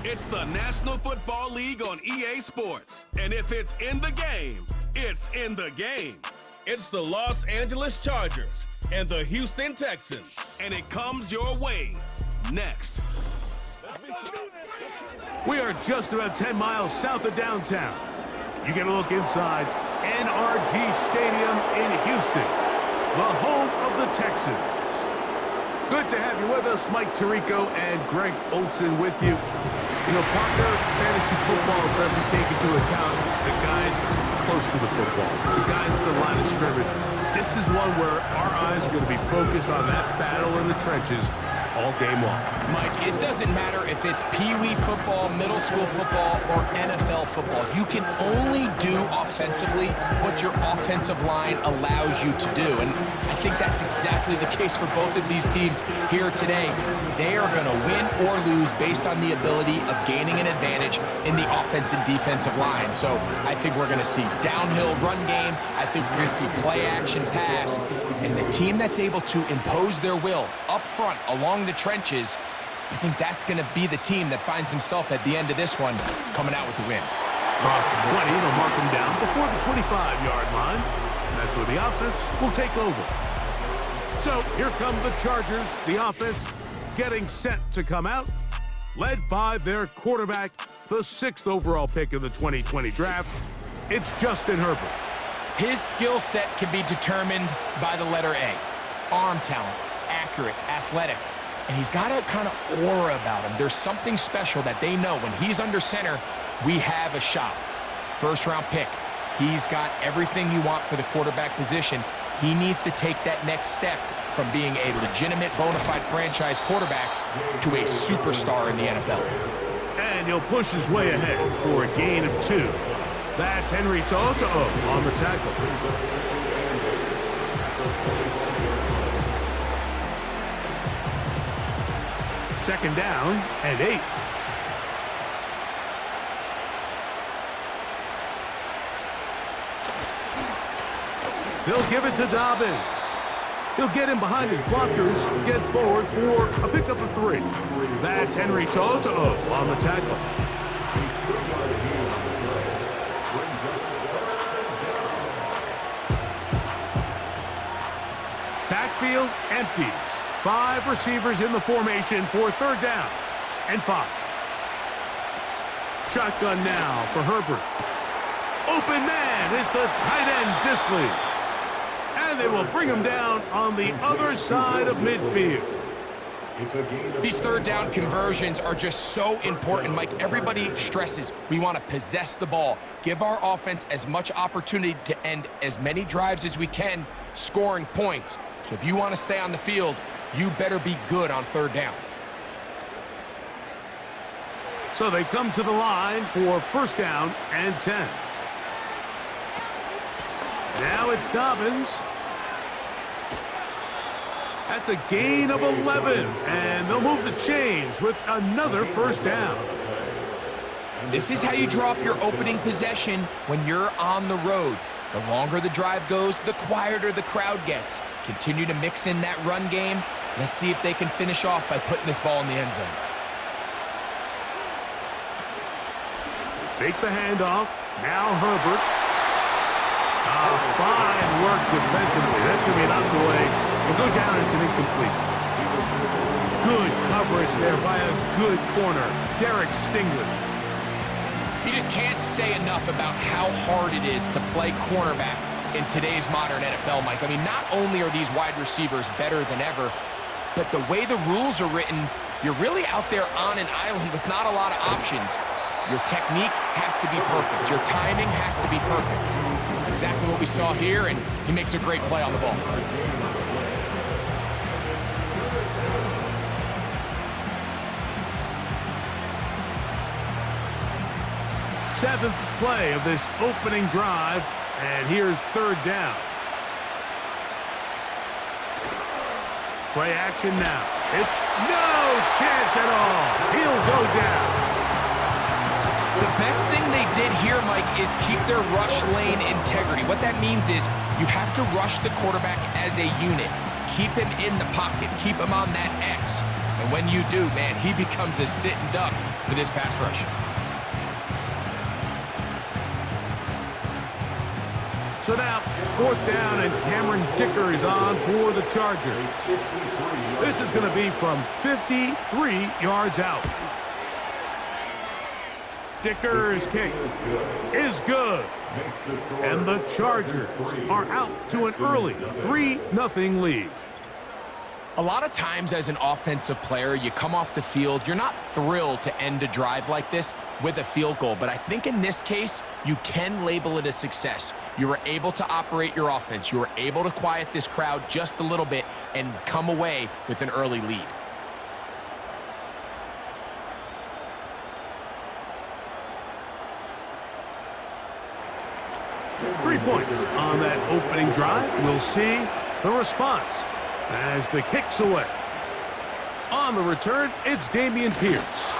It's the National Football League on EA Sports. And if it's in the game, it's in the game. It's the Los Angeles Chargers and the Houston Texans. And it comes your way next. We are just about 10 miles south of downtown. You get a look inside NRG Stadium in Houston, the home of the Texans. Good to have you with us. Mike Tirico and Greg Olson with you. You know, partner, fantasy football doesn't take into account the guys close to the football, the guys at the line of scrimmage. This is one where our eyes are going to be focused on that battle in the trenches all game long. Mike, it doesn't matter if it's Pee-wee football, middle school football, or NFL football. You can only do offensively what your offensive line allows you to do. And I think that's exactly the case for both of these teams here today. They are going to win or lose based on the ability of gaining an advantage in the offense and defensive line. So I think we're going to see downhill run game. I think we're going to see play action pass. And the team that's able to impose their will up front along the trenches, I think that's going to be the team that finds himself at the end of this one coming out with the win. Across the 20, they'll mark them down before the 25-yard line. That's where the offense will take over. So here come the Chargers, the offense getting set to come out, led by their quarterback, the 6th overall pick of the 2020 draft. It's Justin Herbert. His skill set can be determined by the letter A. Arm talent, accurate, athletic. And he's got a kind of aura about him. There's something special that they know when he's under center, we have a shot. First-round pick. He's got everything you want for the quarterback position. He needs to take that next step from being a legitimate, bona fide franchise quarterback to a superstar in the NFL. And he'll push his way ahead for a gain of 2. That's Henry To'o on the tackle. Second down and 8. They'll give it to Dobbins. He'll get him behind his blockers, get forward for a pickup of 3. That's Henry To'o on the tackle. Backfield empties. 5 receivers in the formation for 3rd down and 5. Shotgun now for Herbert. Open man is the tight end Disley. And they will bring him down on the other side of midfield. These 3rd down conversions are just so important, Mike. Everybody stresses we want to possess the ball, give our offense as much opportunity to end as many drives as we can, scoring points. So if you want to stay on the field, you better be good on 3rd down. So they come to the line for 1st down and 10. Now it's Dobbins. That's a gain of 11, and they'll move the chains with another 1st down. This is how you draw up your opening possession when you're on the road. The longer the drive goes, the quieter the crowd gets. Continue to mix in that run game. Let's see if they can finish off by putting this ball in the end zone. Fake the handoff. Now Herbert. Fine work defensively. That's going to be knocked away. Will go down as an incompletion. Good coverage there by a good corner, Derek Stingley. You just can't say enough about how hard it is to play cornerback in today's modern NFL, Mike. I mean, not only are these wide receivers better than ever, but the way the rules are written, you're really out there on an island with not a lot of options. Your technique has to be perfect. Your timing has to be perfect. That's exactly what we saw here, and he makes a great play on the ball. Seventh play of this opening drive, and here's 3rd down. Play action now. It's no chance at all. He'll go down. The best thing they did here, Mike, is keep their rush lane integrity. What that means is you have to rush the quarterback as a unit. Keep him in the pocket. Keep him on that X. And when you do, man, he becomes a sitting duck for this pass rush. So now, 4th down, and Cameron Dicker is on for the Chargers. This is going to be from 53 yards out. Dicker's kick is good. And the Chargers are out to an early 3-0 lead. A lot of times as an offensive player, you come off the field, you're not thrilled to end a drive like this with a field goal. But I think in this case, you can label it a success. You were able to operate your offense. You were able to quiet this crowd just a little bit and come away with an early lead. Three points on that opening drive. We'll see the response as the kick's away. On the return, it's Dameon Pierce.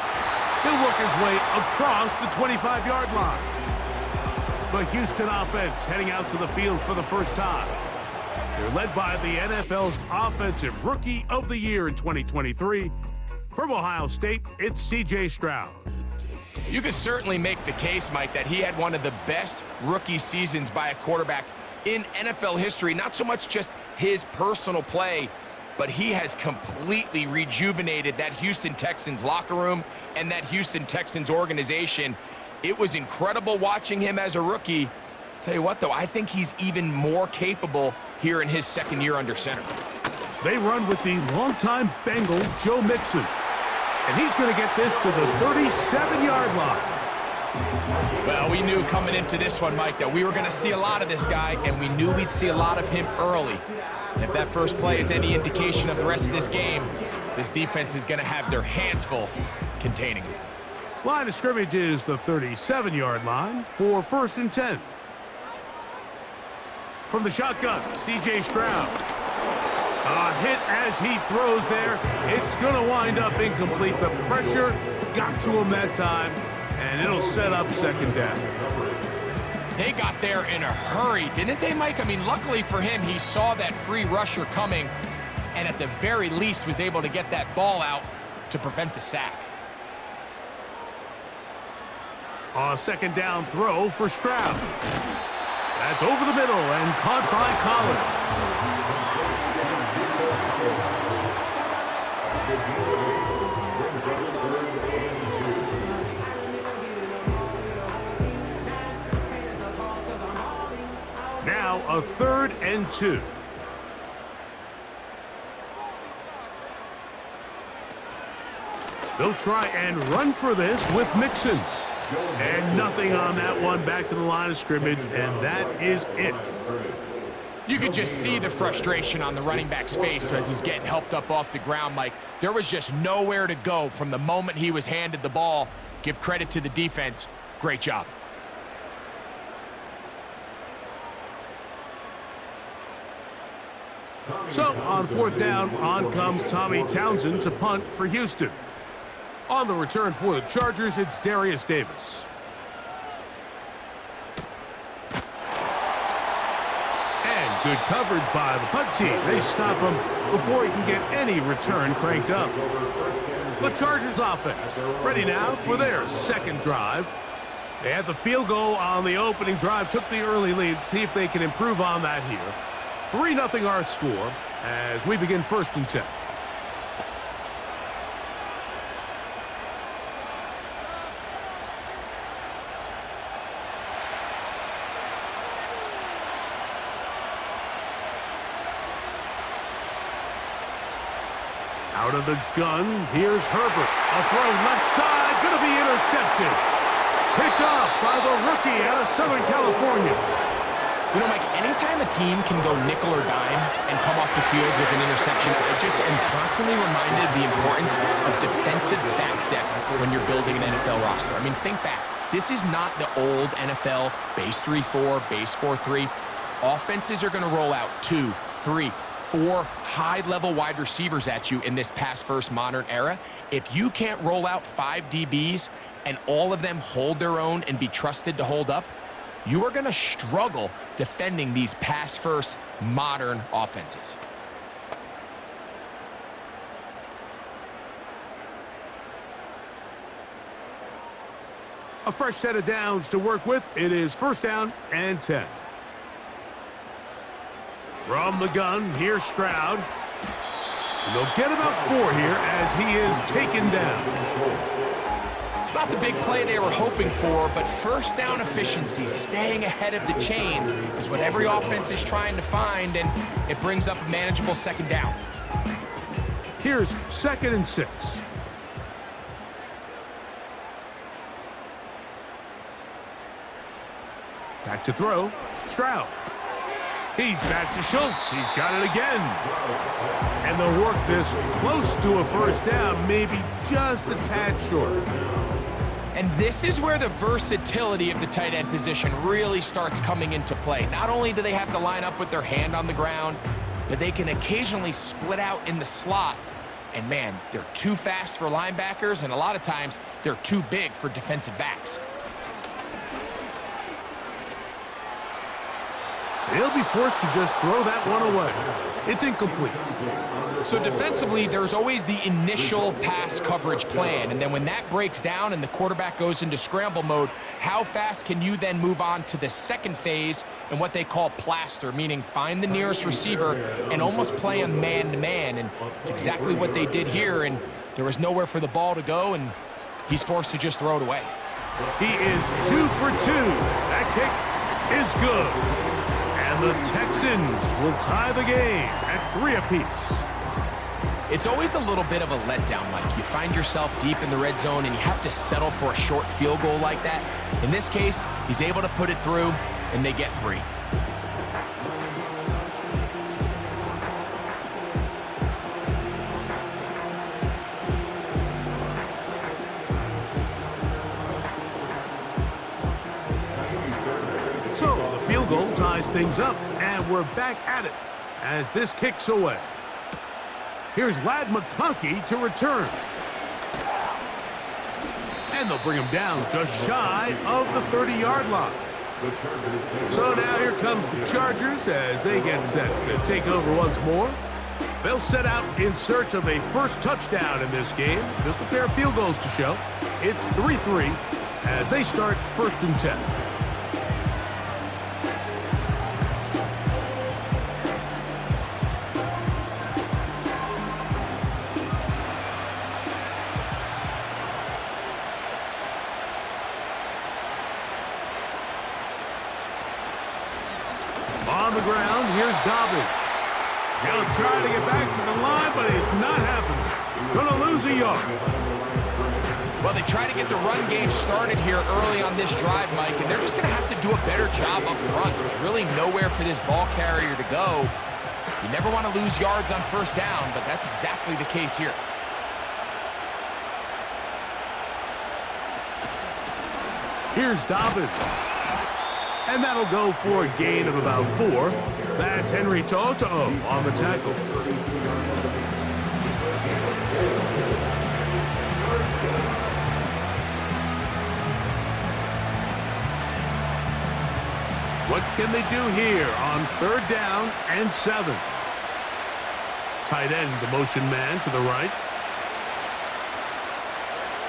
He'll work his way across the 25-yard line. The Houston offense heading out to the field for the first time. They're led by the NFL's Offensive Rookie of the Year in 2023. From Ohio State, it's C.J. Stroud. You could certainly make the case, Mike, that he had one of the best rookie seasons by a quarterback in NFL history. Not so much just his personal play, but he has completely rejuvenated that Houston Texans locker room and that Houston Texans organization. It was incredible watching him as a rookie. Tell you what, though, I think he's even more capable here in his second year under center. They run with the longtime Bengal Joe Mixon. And he's going to get this to the 37-yard line. Well, we knew coming into this one, Mike, that we were going to see a lot of this guy, and we knew we'd see a lot of him early. And if that first play is any indication of the rest of this game, this defense is going to have their hands full containing him. Line of scrimmage is the 37-yard line for 1st and 10. From the shotgun, C.J. Stroud. A hit as he throws there. It's going to wind up incomplete. The pressure got to him that time, and it'll set up 2nd down. They got there in a hurry, didn't they, Mike? I mean, luckily for him, he saw that free rusher coming, and at the very least was able to get that ball out to prevent the sack. A 2nd down throw for Stroud. That's over the middle and caught by Collins. Now a 3rd and 2. They'll try and run for this with Mixon. And nothing on that one. Back to the line of scrimmage, and that is it. You could just see the frustration on the running back's face as he's getting helped up off the ground, Mike. There was just nowhere to go from the moment he was handed the ball. Give credit to the defense. Great job. So on 4th down, on comes Tommy Townsend to punt for Houston. On the return for the Chargers, it's Darius Davis. And good coverage by the punt team. They stop him before he can get any return cranked up. The Chargers offense ready now for their 2nd drive. They had the field goal on the opening drive, took the early lead. See if they can improve on that here. 3-0 our score as we begin 1st and 10. Out of the gun, here's Herbert. A throw left side, going to be intercepted. Picked off by the rookie out of Southern California. You know, Mike, anytime a team can go nickel or dime and come off the field with an interception, I just am constantly reminded of the importance of defensive back depth when you're building an NFL roster. I mean, think back. This is not the old NFL base 3-4, base 4-3. Offenses are going to roll out 2, 3, 4 high-level wide receivers at you in this pass-first modern era. If you can't roll out 5 DBs and all of them hold their own and be trusted to hold up, you are going to struggle defending these pass-first modern offenses. A fresh set of downs to work with. It is first down and 10. From the gun, here's Stroud. And they'll get about 4 here as he is taken down. It's not the big play they were hoping for, but first down efficiency, staying ahead of the chains, is what every offense is trying to find, and it brings up a manageable second down. Here's 2nd and 6. Back to throw. Stroud. He's back to Schultz. He's got it again. And they'll work this close to a first down, maybe just a tad short. And this is where the versatility of the tight end position really starts coming into play. Not only do they have to line up with their hand on the ground, but they can occasionally split out in the slot. And man, they're too fast for linebackers, and a lot of times they're too big for defensive backs. He'll be forced to just throw that one away. It's incomplete. So defensively, there's always the initial pass coverage plan, and then when that breaks down and the quarterback goes into scramble mode, how fast can you then move on to the second phase and what they call plaster, meaning find the nearest receiver and almost play a man-to-man, and it's exactly what they did here, and there was nowhere for the ball to go, and he's forced to just throw it away. He is 2 for 2. That kick is good. And the Texans will tie the game at 3 apiece. It's always a little bit of a letdown, Mike. You find yourself deep in the red zone and you have to settle for a short field goal like that. In this case, he's able to put it through, and they get 3. So the field goal ties things up, and we're back at it as this kicks away. Here's Lad McConkey to return. And they'll bring him down just shy of the 30-yard line. So now here comes the Chargers as they get set to take over once more. They'll set out in search of a first touchdown in this game. Just a pair of field goals to show. It's 3-3 as they start 1st and 10. On the ground, here's Dobbins. He'll try to get back to the line, but it's not happening. Gonna lose a yard. Well, they try to get the run game started here early on this drive, Mike, and they're just going to have to do a better job up front. There's really nowhere for this ball carrier to go. You never want to lose yards on first down, but that's exactly the case here. Here's Dobbins. And that'll go for a gain of about 4. That's Henry Toto on the tackle. What can they do here on 3rd down and 7? Tight end, the motion man to the right.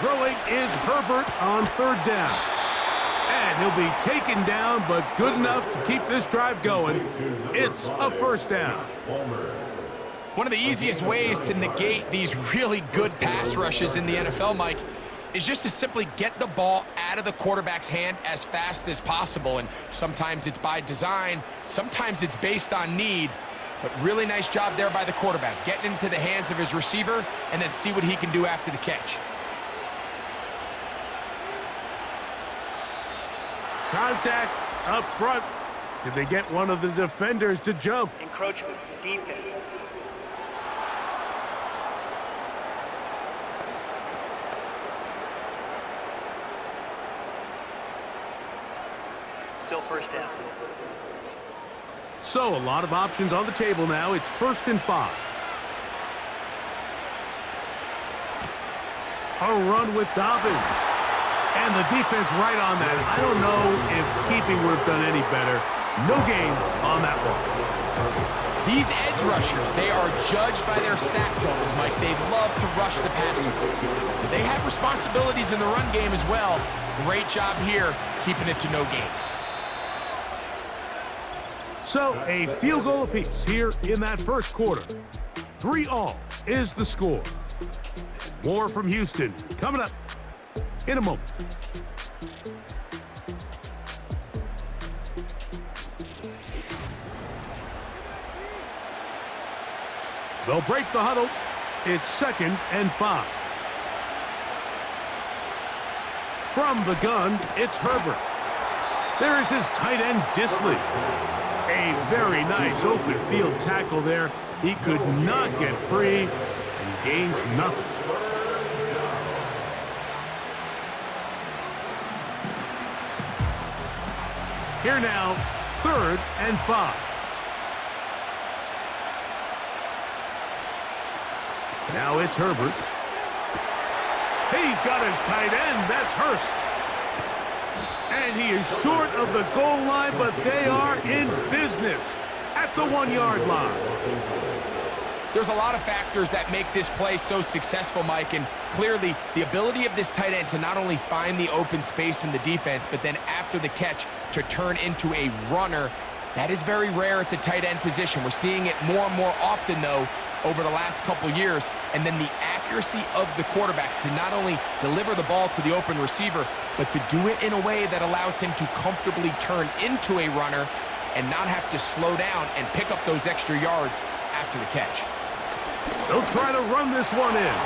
Throwing is Herbert on 3rd down. And he'll be taken down, but good enough to keep this drive going. It's a first down. One of the easiest ways to negate these really good pass rushes in the NFL, Mike, is just to simply get the ball out of the quarterback's hand as fast as possible. And sometimes it's by design, sometimes it's based on need. But really nice job there by the quarterback, getting into the hands of his receiver and then see what he can do after the catch. Contact up front. Did they get one of the defenders to jump? Encroachment, defense. Still first down. So a lot of options on the table now. It's 1st and 5. A run with Dobbins. And the defense right on that. I don't know if keeping would have done any better. No gain on that one. These edge rushers, they are judged by their sack totals, Mike. They love to rush the passer. But they have responsibilities in the run game as well. Great job here, keeping it to no gain. So, a field goal apiece here in that first quarter. 3-all is the score. More from Houston coming up in a moment. They'll break the huddle. It's 2nd and 5. From the gun, it's Herbert. There is his tight end, Disley. A very nice open field tackle there. He could not get free and gains nothing. Here now, 3rd and 5. Now it's Herbert. He's got his tight end. That's Hurst. And he is short of the goal line, but they are in business at the 1-yard line. There's a lot of factors that make this play so successful, Mike, and clearly the ability of this tight end to not only find the open space in the defense, but then after the catch to turn into a runner. That is very rare at the tight end position. We're seeing it more and more often, though, over the last couple years. And then the accuracy of the quarterback to not only deliver the ball to the open receiver, but to do it in a way that allows him to comfortably turn into a runner and not have to slow down and pick up those extra yards after the catch. They'll try to run this one in.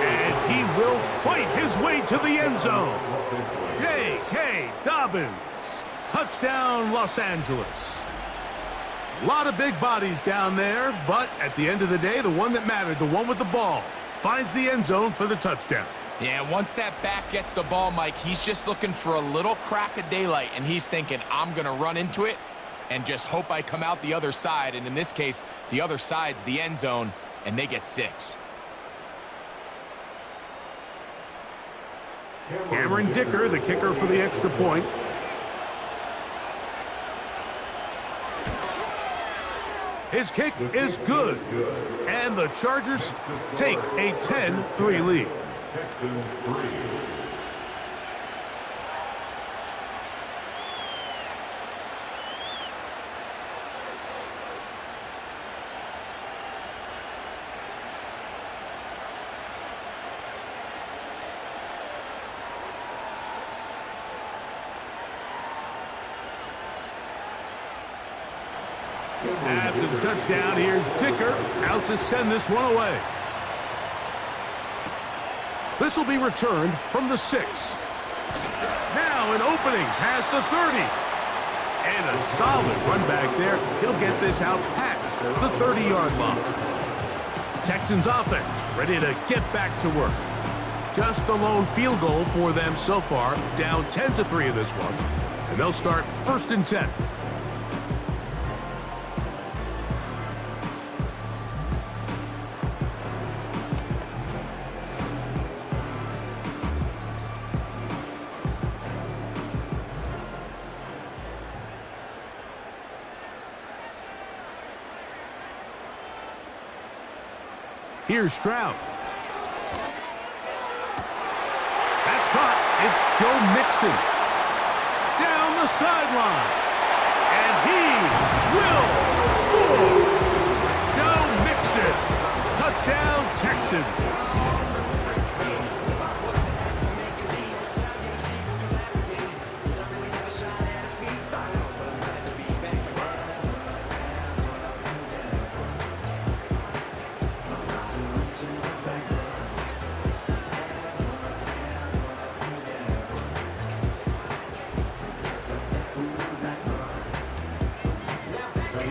And he will fight his way to the end zone. J.K. Dobbins. Touchdown, Los Angeles. A lot of big bodies down there, but at the end of the day, the one that mattered, the one with the ball, finds the end zone for the touchdown. Yeah, once that back gets the ball, Mike, he's just looking for a little crack of daylight, and he's thinking, I'm going to run into it and just hope I come out the other side. And in this case, the other side's the end zone, and they get 6. Cameron Dicker, the kicker for the extra point. His kick is good, and the Chargers take a 10-3 lead. Texans 3. After the touchdown, here's Dicker out to send this one away. This will be returned from the 6. Now an opening past the 30. And a solid run back there. He'll get this out past the 30-yard line. Texans offense ready to get back to work. Just the lone field goal for them so far, down 10-3 in this one. And they'll start 1st and 10. Here's Stroud. That's caught. It's Joe Mixon. Down the sideline. And he will score. Joe Mixon. Touchdown, Texans.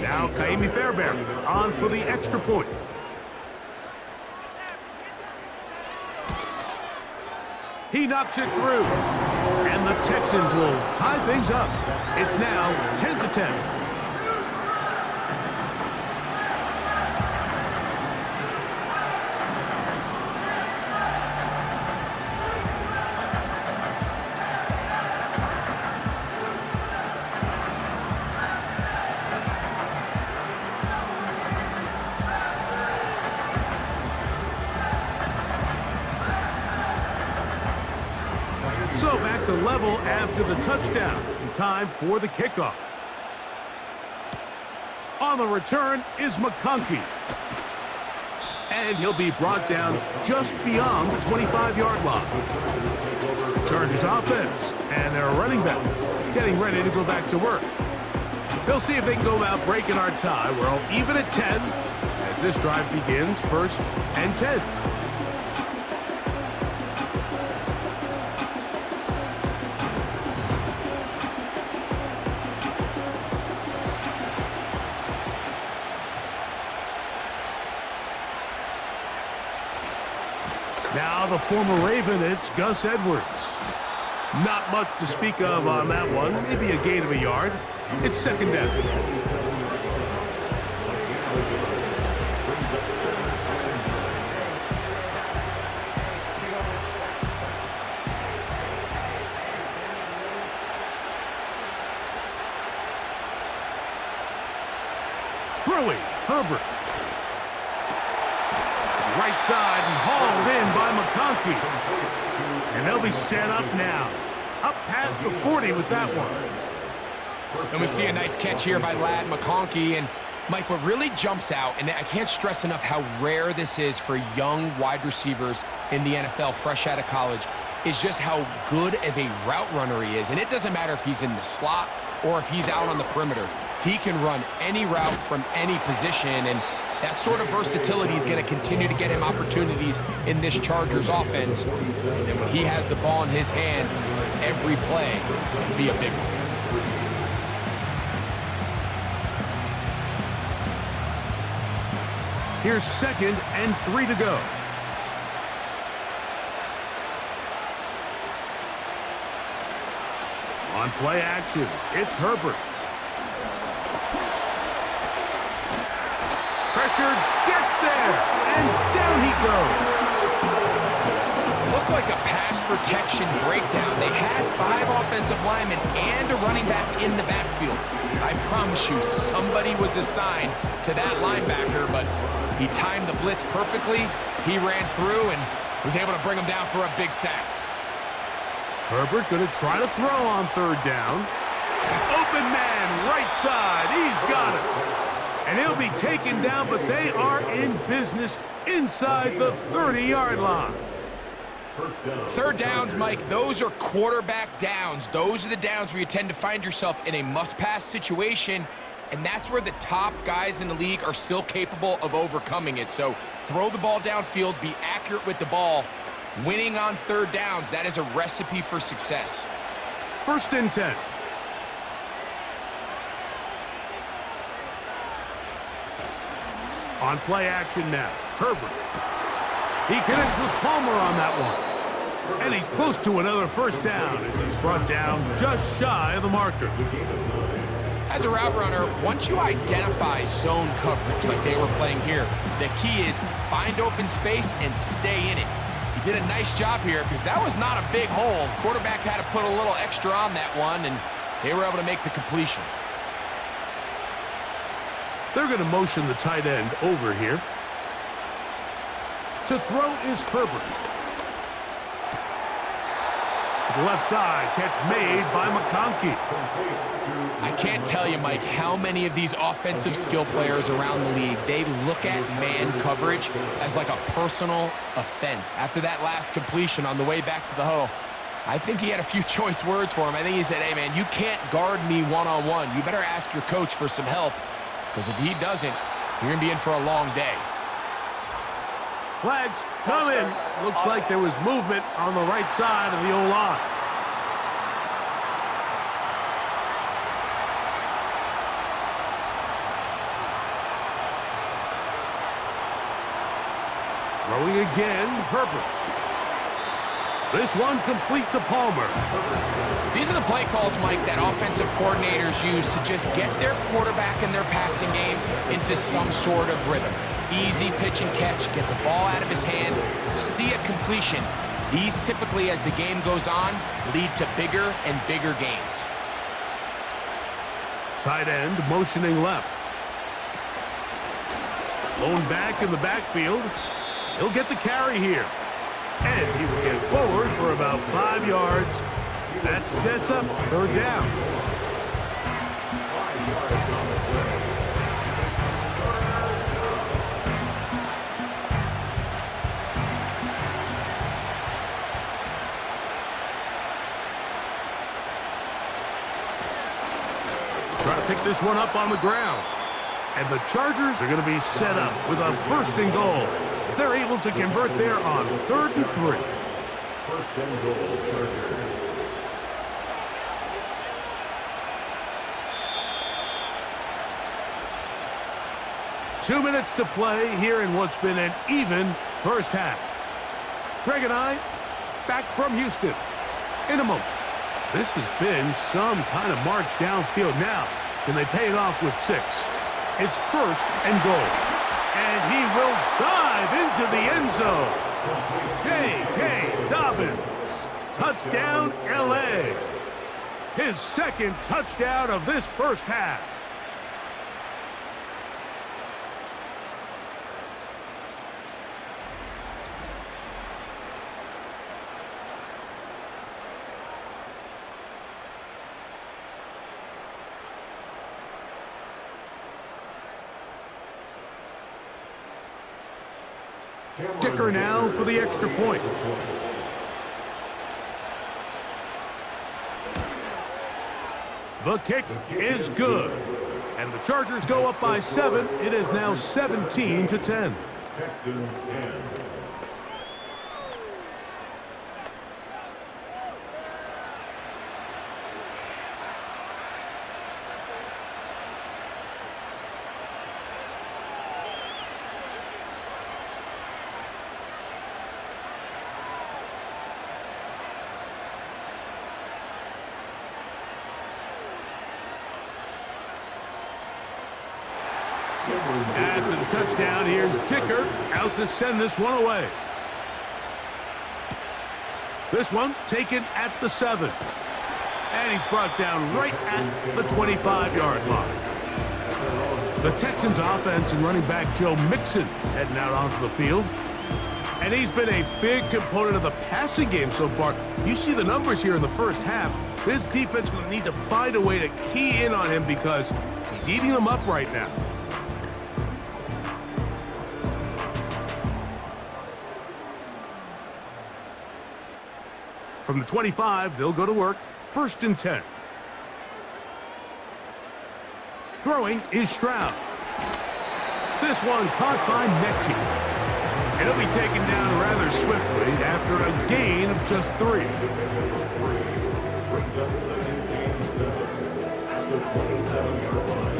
Now Kaimi Fairbairn on for the extra point. He knocks it through. And the Texans will tie things up. It's now 10-10. So back to level after the touchdown. In time for the kickoff. On the return is McConkey. And he'll be brought down just beyond the 25-yard line. Chargers offense and their running back getting ready to go back to work. They'll see if they can go about breaking our tie. We're all even at 10 as this drive begins, 1st and 10. Now the former Raven, it's Gus Edwards. Not much to speak of on that one. Maybe a gain of a yard. It's 2nd down. Throwing, Herbert. Right side and hauled in by McConkey. And they'll be set up now. Up past the 40 with that one. And we see a nice catch here by Lad McConkey. And Mike, what really jumps out, and I can't stress enough how rare this is for young wide receivers in the NFL fresh out of college, is just how good of a route runner he is. And it doesn't matter if he's in the slot or if he's out on the perimeter. He can run any route from any position, and that sort of versatility is going to continue to get him opportunities in this Chargers offense. And then when he has the ball in his hand, every play can be a big one. Here's 2nd and 3 to go. On play action, it's Herbert. Pressured, gets there, and down he goes. Looked like a pass protection breakdown. They had 5 offensive linemen and a running back in the backfield. I promise you, somebody was assigned to that linebacker, but he timed the blitz perfectly. He ran through and was able to bring him down for a big sack. Herbert going to try to throw on 3rd down. Open man, right side, he's got it. And he'll be taken down, but they are in business inside the 30-yard line. 3rd downs, Mike, those are quarterback downs. Those are the downs where you tend to find yourself in a must-pass situation, and that's where the top guys in the league are still capable of overcoming it. So throw the ball downfield, be accurate with the ball. Winning on 3rd downs, that is a recipe for success. 1st and 10. On play action now, Herbert. He connects with Palmer on that one. And he's close to another 1st down as he's brought down just shy of the marker. As a route runner, once you identify zone coverage like they were playing here, the key is find open space and stay in it. He did a nice job here because that was not a big hole. Quarterback had to put a little extra on that one, and they were able to make the completion. They're going to motion the tight end over here. To throw is Herbert. To the left side, catch made by McConkey. I can't tell you, Mike, how many of these offensive skill players around the league, they look at man coverage as like a personal offense. After that last completion on the way back to the huddle, I think he had a few choice words for him. I think he said, hey, man, you can't guard me one-on-one. You better ask your coach for some help. Because if he doesn't, you're going to be in for a long day. Flags come in. Looks like there was movement on the right side of the O-line. Throwing again, Herbert. This one complete to Palmer. These are the play calls, Mike, that offensive coordinators use to just get their quarterback and their passing game into some sort of rhythm. Easy pitch and catch, get the ball out of his hand, see a completion. These typically, as the game goes on, lead to bigger and bigger gains. Tight end motioning left. Lone back in the backfield. He'll get the carry here. And he will get forward for about 5 yards. That sets up third down. Try to pick this one up on the ground. And the Chargers are going to be set up with a 1st and goal, as they're able to convert there on 3rd and 3. 1st and goal, Chargers. Two minutes to play here in what's been an even first half. Greg and I, back from Houston in a moment. This has been some kind of march downfield now. Can they pay it off with 6? It's 1st and goal. And he will dive into the end zone. J.K. Dobbins. Touchdown, L.A. His 2nd touchdown of this first half. Kicker now for the extra point. The kick is good. And the Chargers go up by 7. It is now 17-10. Texans 10. After the touchdown, here's Dicker out to send this one away. This one taken at the 7. And he's brought down right at the 25-yard line. The Texans offense and running back Joe Mixon heading out onto the field. And he's been a big component of the passing game so far. You see the numbers here in the first half. This defense will need to find a way to key in on him because he's eating them up right now. From the 25, they'll go to work. 1st and 10. Throwing is Stroud. This one caught by Mechie. And he'll be taken down rather swiftly after a gain of just 3. Brings up 2nd and 7 at the 27-yard line.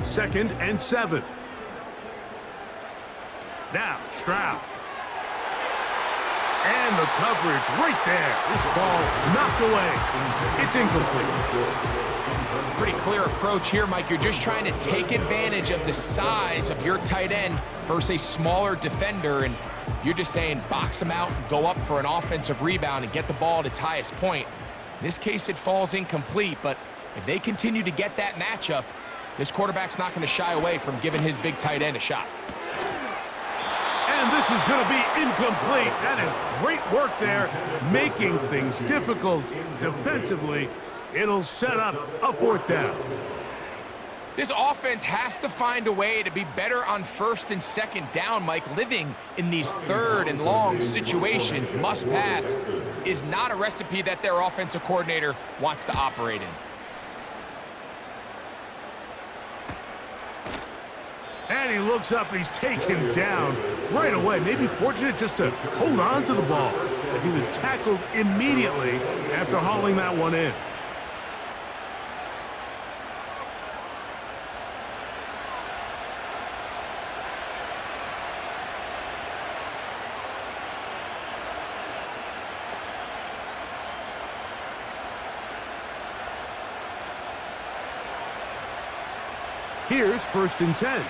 2nd and 7. Now Stroud. And the coverage right there. This ball knocked away. It's incomplete. Pretty clear approach here, Mike. You're just trying to take advantage of the size of your tight end versus a smaller defender, and you're just saying box him out, go up for an offensive rebound, and get the ball at its highest point. In this case, it falls incomplete, but if they continue to get that matchup, this quarterback's not going to shy away from giving his big tight end a shot. And this is going to be incomplete. That is great work there, making things difficult defensively. It'll set up a 4th down. This offense has to find a way to be better on 1st and 2nd down, Mike. Living in these 3rd and long situations, must pass, is not a recipe that their offensive coordinator wants to operate in. And he looks up and he's taken down right away. Maybe fortunate just to hold on to the ball as he was tackled immediately after hauling that one in. Here's 1st and 10.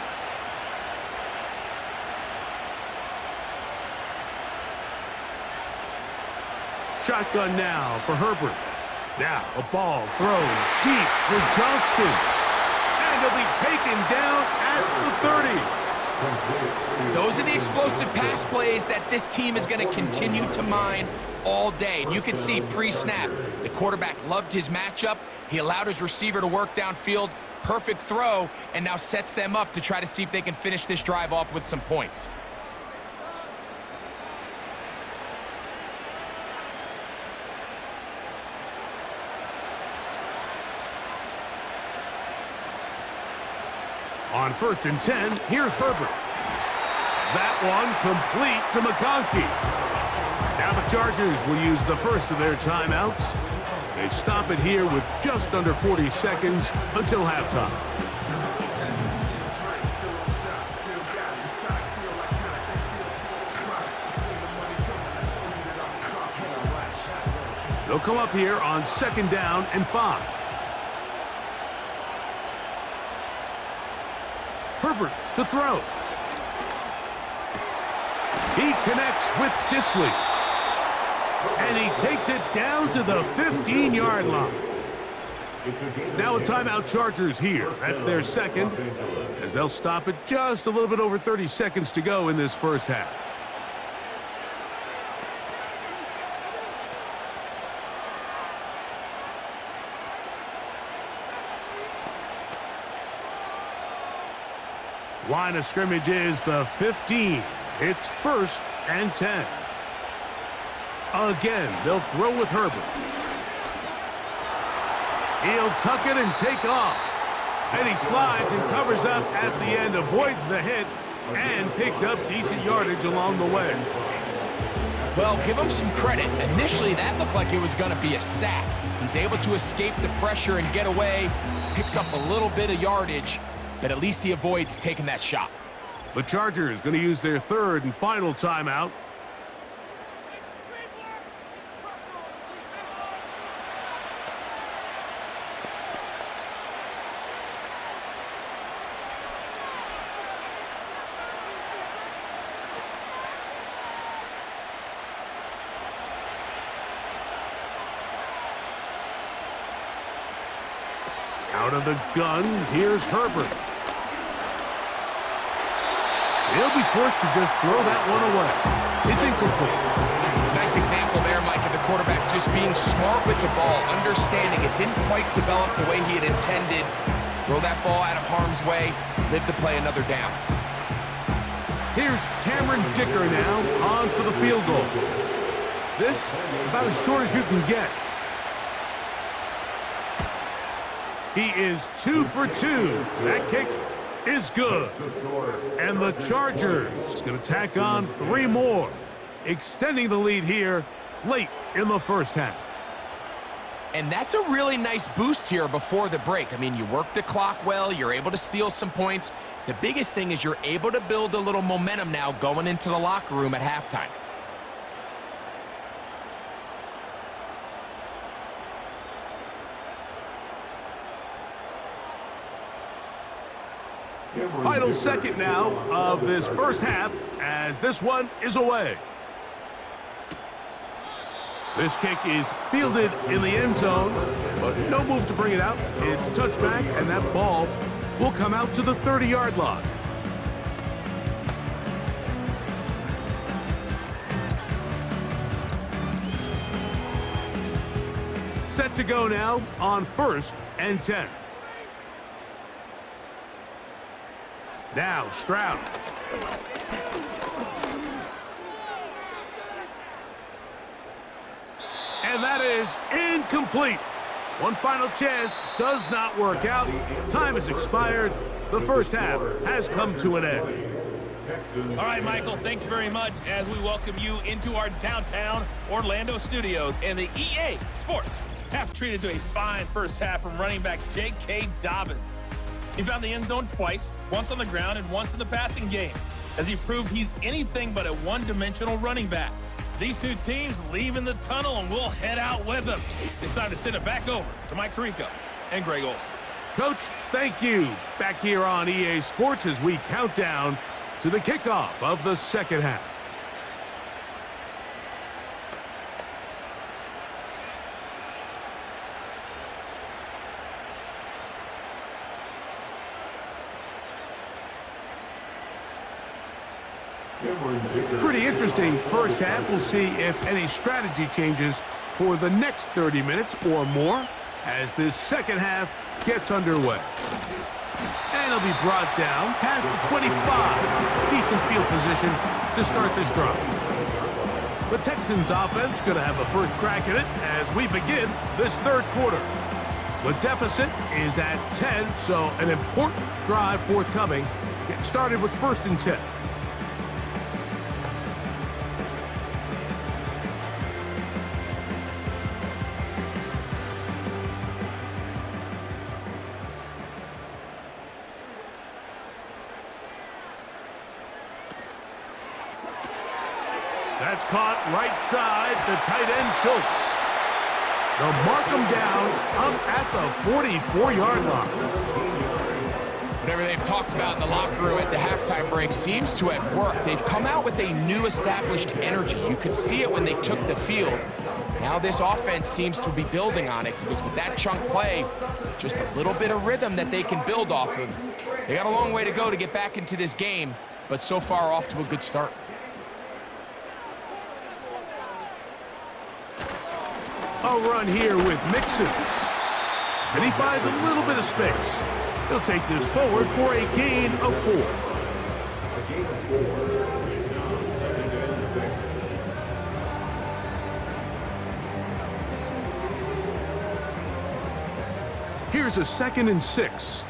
Shotgun now for Herbert. Now a ball thrown deep for Johnston. And he'll be taken down at the 30. Those are the explosive pass plays that this team is going to continue to mine all day. And you can see pre-snap, the quarterback loved his matchup. He allowed his receiver to work downfield. Perfect throw, and now sets them up to try to see if they can finish this drive off with some points. On 1st and 10, here's Herbert. That one complete to McConkey. Now the Chargers will use the first of their timeouts. They stop it here with just under 40 seconds until halftime. They'll come up here on 2nd down and 5. Herbert to throw. He connects with Disley. And he takes it down to the 15-yard line. Now a timeout Chargers here. That's their second, as they'll stop it just a little bit over 30 seconds to go in this first half. Line of scrimmage is the 15. It's 1st and 10. Again, they'll throw with Herbert. He'll tuck it and take off. And he slides and covers up at the end, avoids the hit, and picked up decent yardage along the way. Well, give him some credit. Initially, that looked like it was going to be a sack. He's able to escape the pressure and get away, picks up a little bit of yardage, but at least he avoids taking that shot. The Chargers going to use their 3rd and final timeout. Out of the gun, here's Herbert. He'll be forced to just throw that one away. It's incomplete. Nice example there, Mike, of the quarterback just being smart with the ball, understanding it didn't quite develop the way he had intended. Throw that ball out of harm's way, live to play another down. Here's Cameron Dicker now on for the field goal. This about as short as you can get. He is 2 for 2. That kick is good. And the Chargers going to tack on 3 more, extending the lead here late in the first half. And that's a really nice boost here before the break. I mean, you work the clock well, you're able to steal some points. The biggest thing is you're able to build a little momentum now going into the locker room at halftime. Final second now of this first half as this one is away. This kick is fielded in the end zone, but no move to bring it out. It's touchback, and that ball will come out to the 30-yard line. Set to go now on 1st and 10. Now Stroud. And that is incomplete. One final chance does not work out. Time has expired. The first half has come to an end. All right, Michael, thanks very much as we welcome you into our downtown Orlando studios and the EA Sports half treated to a fine first half from running back J.K. Dobbins. He found the end zone twice, once on the ground and once in the passing game, as he proved he's anything but a one-dimensional running back. These two teams leave in the tunnel, and we'll head out with them. It's time to send it back over to Mike Tirico and Greg Olson. Coach, thank you. Back here on EA Sports as we count down to the kickoff of the second half. Pretty interesting first half. We'll see if any strategy changes for the next 30 minutes or more as this second half gets underway. And it'll be brought down past the 25. Decent field position to start this drive. The Texans offense going to have a first crack at it as we begin this third quarter. The deficit is at 10, so an important drive forthcoming. Getting started with 1st and 10. That's caught right side, the tight end Schultz. They'll mark him down up at the 44-yard line. Whatever they've talked about in the locker room at the halftime break seems to have worked. They've come out with a new established energy. You could see it when they took the field. Now this offense seems to be building on it because with that chunk play, just a little bit of rhythm that they can build off of. They got a long way to go to get back into this game, but so far off to a good start. A run here with Mixon. And he finds a little bit of space. He'll take this forward for a gain of 4. A gain of 4 is now 2nd and 6. Here's a 2nd and 6.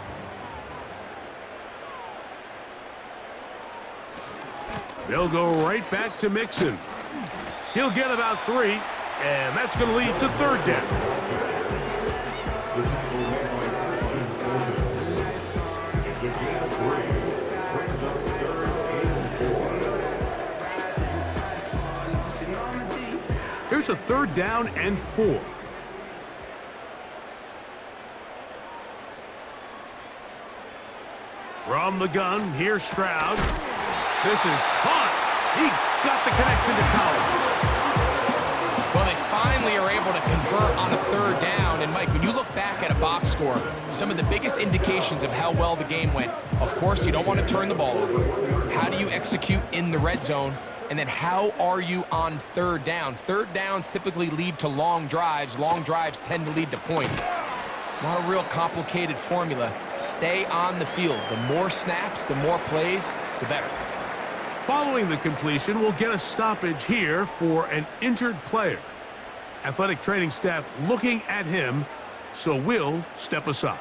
They'll go right back to Mixon. He'll get about 3, and that's going to lead to 3rd down. The tackle made by Christian Fulton. It's a gain of 3. Brings up 3rd and 4. Here's a 3rd down and 4. From the gun, here's Stroud. This is caught. He got the connection to Collins. Well, they finally are able to convert on a 3rd down. And, Mike, when you look back at a box score, some of the biggest indications of how well the game went, of course, you don't want to turn the ball over. How do you execute in the red zone? And then how are you on 3rd down? 3rd downs typically lead to long drives. Long drives tend to lead to points. It's not a real complicated formula. Stay on the field. The more snaps, the more plays, the better. Following the completion, we'll get a stoppage here for an injured player. Athletic training staff looking at him, so we'll step aside.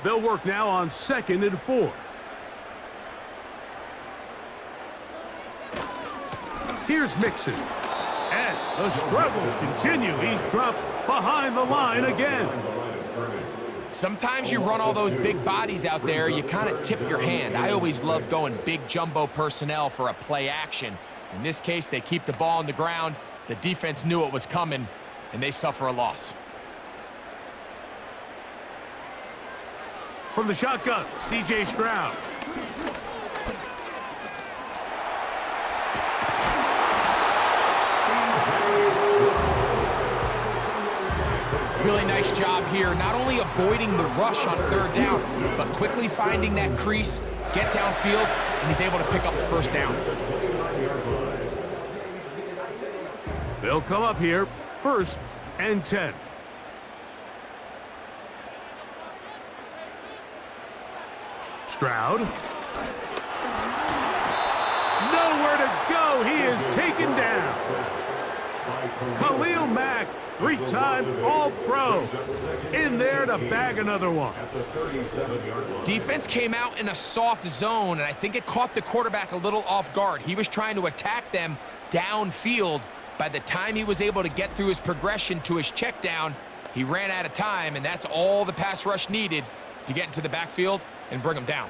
They'll work now on 2nd and 4. Here's Mixon. And the struggles continue. He's dropped behind the line again. Sometimes you run all those big bodies out there, you kind of tip your hand. I always love going big jumbo personnel for a play action. In this case, they keep the ball on the ground. The defense knew it was coming, and they suffer a loss. From the shotgun, C.J. Stroud. Really nice job here, not only avoiding the rush on 3rd down, but quickly finding that crease, get downfield, and he's able to pick up the 1st down. They'll come up here, 1st and 10. Stroud. Nowhere to go. He is taken down. Khalil Mack, 3-time All-Pro, in there to bag another one. Defense came out in a soft zone, and I think it caught the quarterback a little off guard. He was trying to attack them downfield. By the time he was able to get through his progression to his check down, he ran out of time, and that's all the pass rush needed to get into the backfield and bring him down.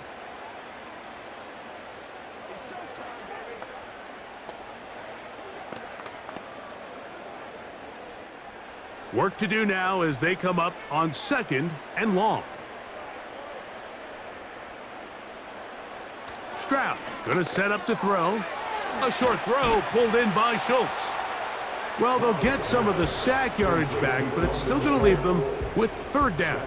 Work to do now as they come up on 2nd and long. Stroud Going to set up to throw. A short throw pulled in by Schultz. Well, they'll get some of the sack yardage back, but it's still going to leave them with third down.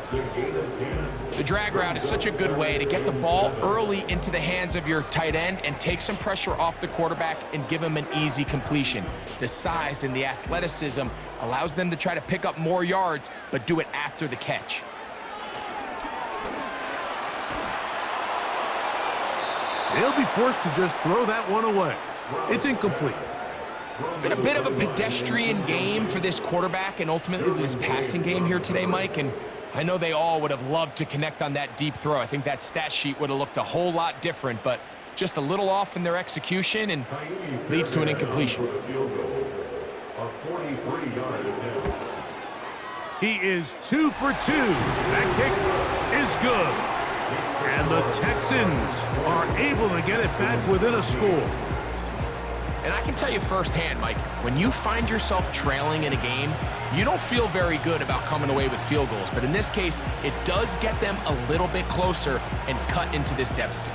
The drag route is such a good way to get the ball early into the hands of your tight end and take some pressure off the quarterback and give him an easy completion. The size and the athleticism allows them to try to pick up more yards, but do it after the catch. They'll be forced to just throw that one away. It's incomplete. It's been a bit of a pedestrian game for this quarterback and ultimately this passing game here today, Mike, and I know they all would have loved to connect on that deep throw. I think that stat sheet would have looked a whole lot different, but just a little off in their execution and leads to an incompletion. He is 2 for 2. That kick is good. And the Texans are able to get it back within a score. And I can tell you firsthand, Mike, when you find yourself trailing in a game, you don't feel very good about coming away with field goals. But in this case, it does get them a little bit closer and cut into this deficit.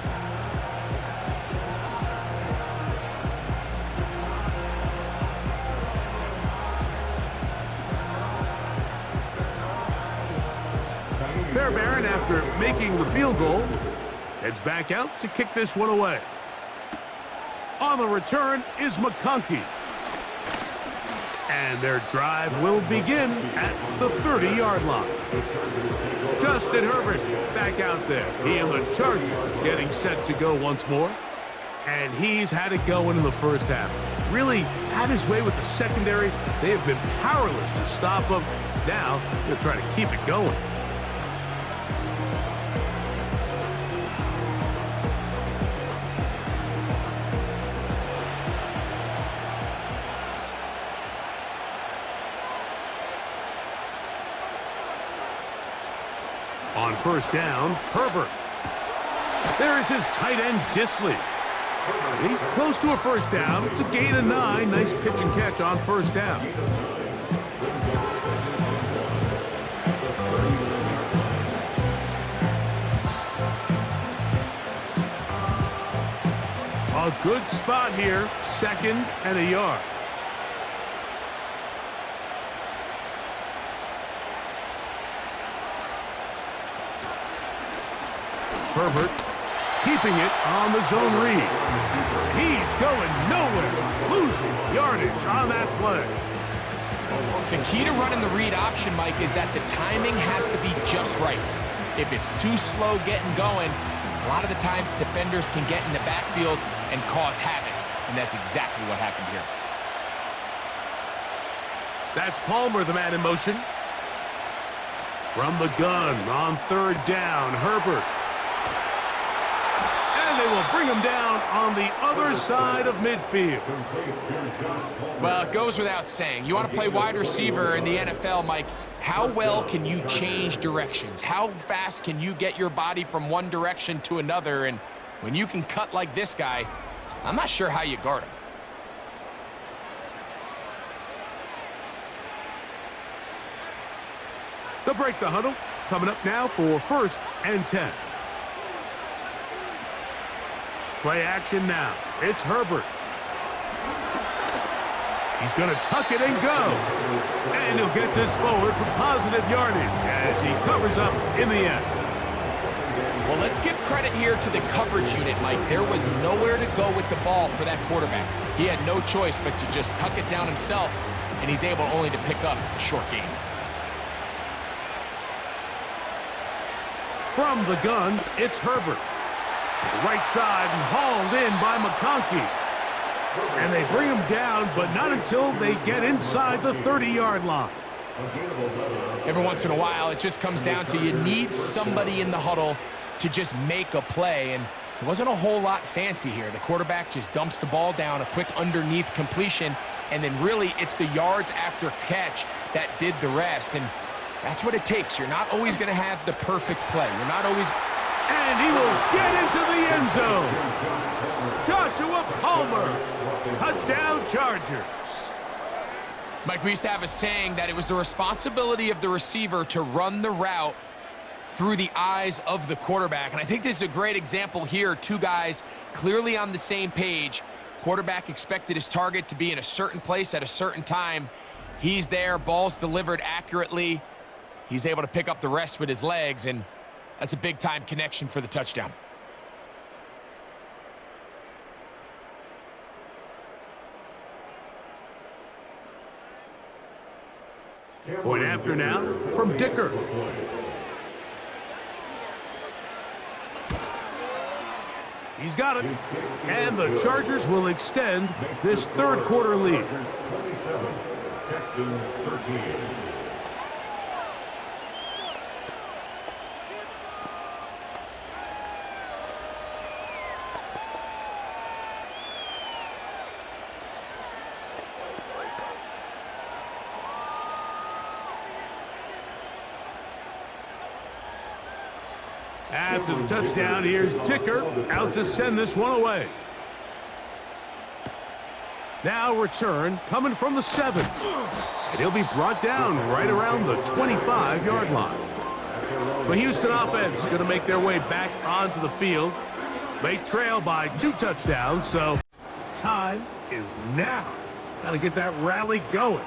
Fairbairn, after making the field goal, heads back out to kick this one away. On the return is McConkey. And their drive will begin at the 30-yard line. Justin Herbert back out there. He and the Chargers getting set to go once more. And he's had it going in the first half. Really had his way with the secondary. They have been powerless to stop him. Now they'll try to keep it going. On first down, Herbert. There is his tight end, Disley. He's close to a first down. It's a gain of 9. Nice pitch and catch on first down. A good spot here, 2nd and a yard. Herbert keeping it on the zone read. He's going nowhere, losing yardage on that play. The key to running the read option, Mike, is that the timing has to be just right. If it's too slow getting going, a lot of the times defenders can get in the backfield and cause havoc, and that's exactly what happened here. That's Palmer, the man in motion. From the gun on third down, Herbert. And they will bring him down on the other side of midfield. Well, it goes without saying. You want to play wide receiver in the NFL, Mike, how well can you change directions? How fast can you get your body from one direction to another? And when you can cut like this guy, I'm not sure how you guard him. They'll break the huddle. Coming up now for 1st and 10. Play action now. It's Herbert. He's going to tuck it and go. And he'll get this forward for positive yardage as he covers up in the end. Well, let's give credit here to the coverage unit, Mike. There was nowhere to go with the ball for that quarterback. He had no choice but to just tuck it down himself, and he's able only to pick up a short gain. From the gun, it's Herbert. Right side and hauled in by McConkey. And they bring him down, but not until they get inside the 30-yard line. Every once in a while, it just comes down to you need somebody in the huddle to just make a play, and it wasn't a whole lot fancy here. The quarterback just dumps the ball down, a quick underneath completion, and then really it's the yards after catch that did the rest, and that's what it takes. You're not always going to have the perfect play. You're not always... And he will get into the end zone. Joshua Palmer, touchdown Chargers. Mike, we used to have a saying that it was the responsibility of the receiver to run the route through the eyes of the quarterback. And I think this is a great example here. Two guys clearly on the same page. Quarterback expected his target to be in a certain place at a certain time. He's there, ball's delivered accurately. He's able to pick up the rest with his legs, and that's a big-time connection for the touchdown. Point after now from Dicker. He's got it. And the Chargers will extend this third quarter lead. 27, Texans 13. After the touchdown, here's Dicker out to send this one away. Now return coming from the 7. And he'll be brought down right around the 25-yard line. The Houston offense going to make their way back onto the field. They trail by 2 touchdowns, so time is now. Got to get that rally going.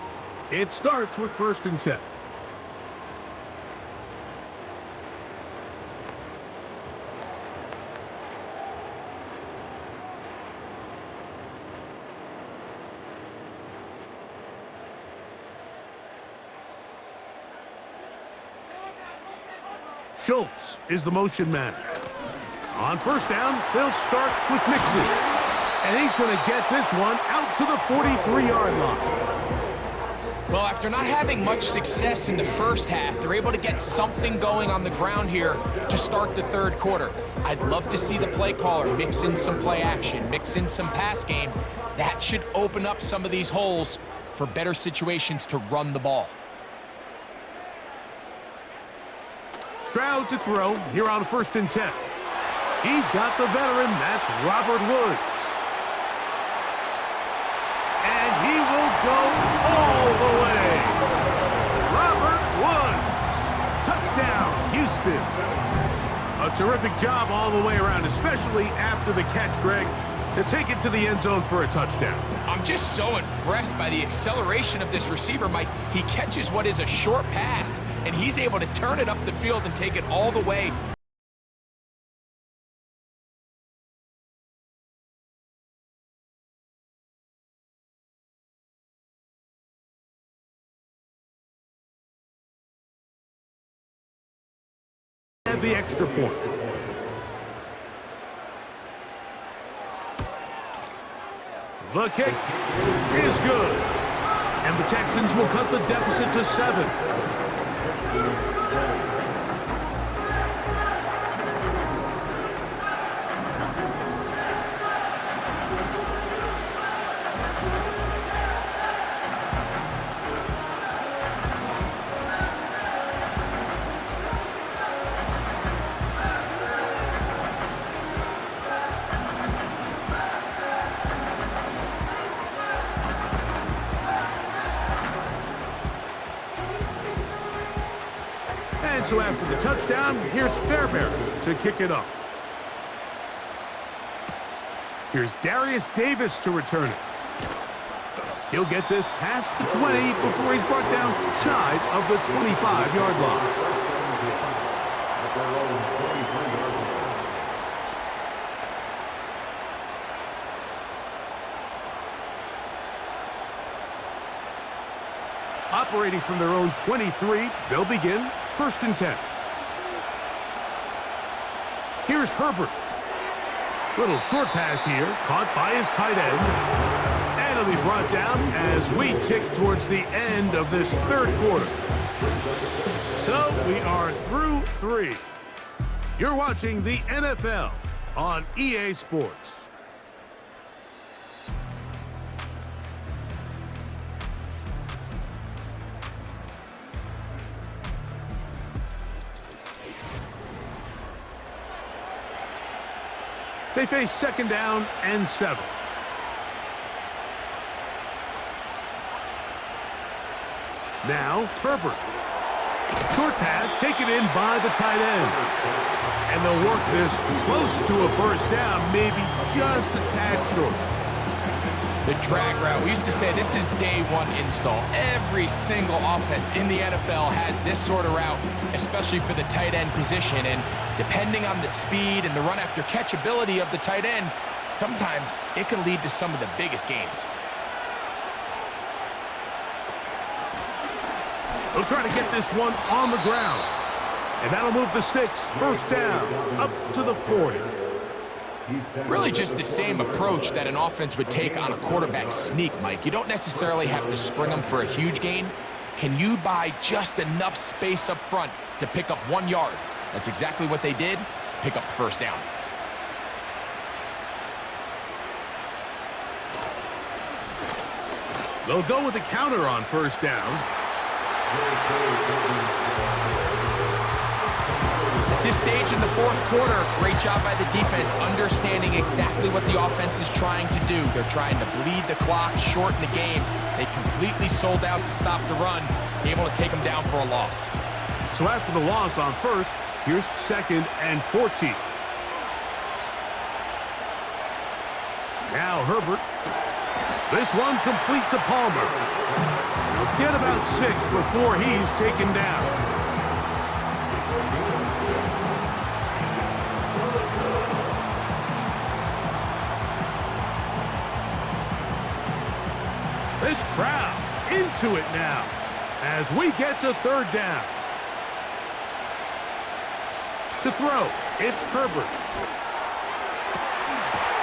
It starts with 1st and 10. Schultz is the motion man. On 1st down, they'll start with Mixon. And he's going to get this one out to the 43-yard line. Well, after not having much success in the first half, they're able to get something going on the ground here to start the third quarter. I'd love to see the play caller mix in some play action, mix in some pass game. That should open up some of these holes for better situations to run the ball. Stroud to throw here on 1st and 10. He's got the veteran, that's Robert Woods. And he will go all the way. Robert Woods. Touchdown, Houston. A terrific job all the way around, especially after the catch, Greg, to take it to the end zone for a touchdown. I'm just so impressed by the acceleration of this receiver, Mike. He catches what is a short pass, and he's able to turn it up the field and take it all the way. And the extra point. The kick is good. And the Texans will cut the deficit to 7. And so after the touchdown, here's Fairbairn to kick it off. Here's Darius Davis to return it. He'll get this past the 20 before he's brought down shy of the 25-yard line. Operating from their own 23, they'll begin 1st and 10. Here's Herbert. Little short pass here, caught by his tight end. And it'll be brought down as we tick towards the end of this third quarter. So we are through 3. You're watching the NFL on EA Sports. They face 2nd down and 7. Now, Herbert. Short pass taken in by the tight end. And they'll work this close to a first down, maybe just a tad short. The drag route, we used to say this is day one install. Every single offense in the NFL has this sort of route, especially for the tight end position. And depending on the speed and the run after catch ability of the tight end, sometimes it can lead to some of the biggest gains. They'll try to get this one on the ground. And that'll move the sticks. First down, up to the 40. Really just the same approach that an offense would take on a quarterback sneak, Mike. You don't necessarily have to spring them for a huge gain. Can you buy just enough space up front to pick up 1 yard? That's exactly what they did. Pick up the first down. They'll go with a counter on first down. At this stage in the fourth quarter, great job by the defense understanding exactly what the offense is trying to do. They're trying to bleed the clock, shorten the game. They completely sold out to stop the run, able to take them down for a loss. So after the loss on first, here's 2nd and 14. Now Herbert. This one complete to Palmer. He'll get about 6 before he's taken down. This crowd into it now as we get to 3rd down. To throw, it's Herbert.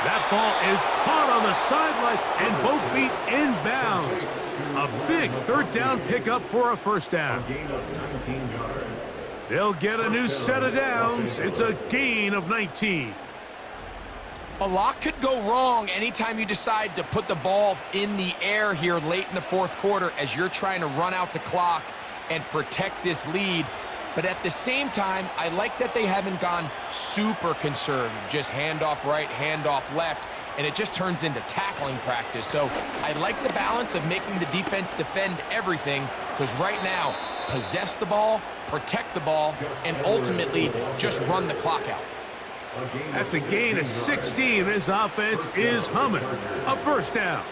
That ball is caught on the sideline and both feet inbounds. A big 3rd down pickup for a first down. They'll get a new set of downs. It's a gain of 19. A lot could go wrong anytime you decide to put the ball in the air here late in the fourth quarter as you're trying to run out the clock and protect this lead. But at the same time, I like that they haven't gone super conservative, just handoff right, handoff left, and it just turns into tackling practice. So I like the balance of making the defense defend everything, because right now, possess the ball, protect the ball, and ultimately just run the clock out. That's a gain of 16. This offense is humming. A first down.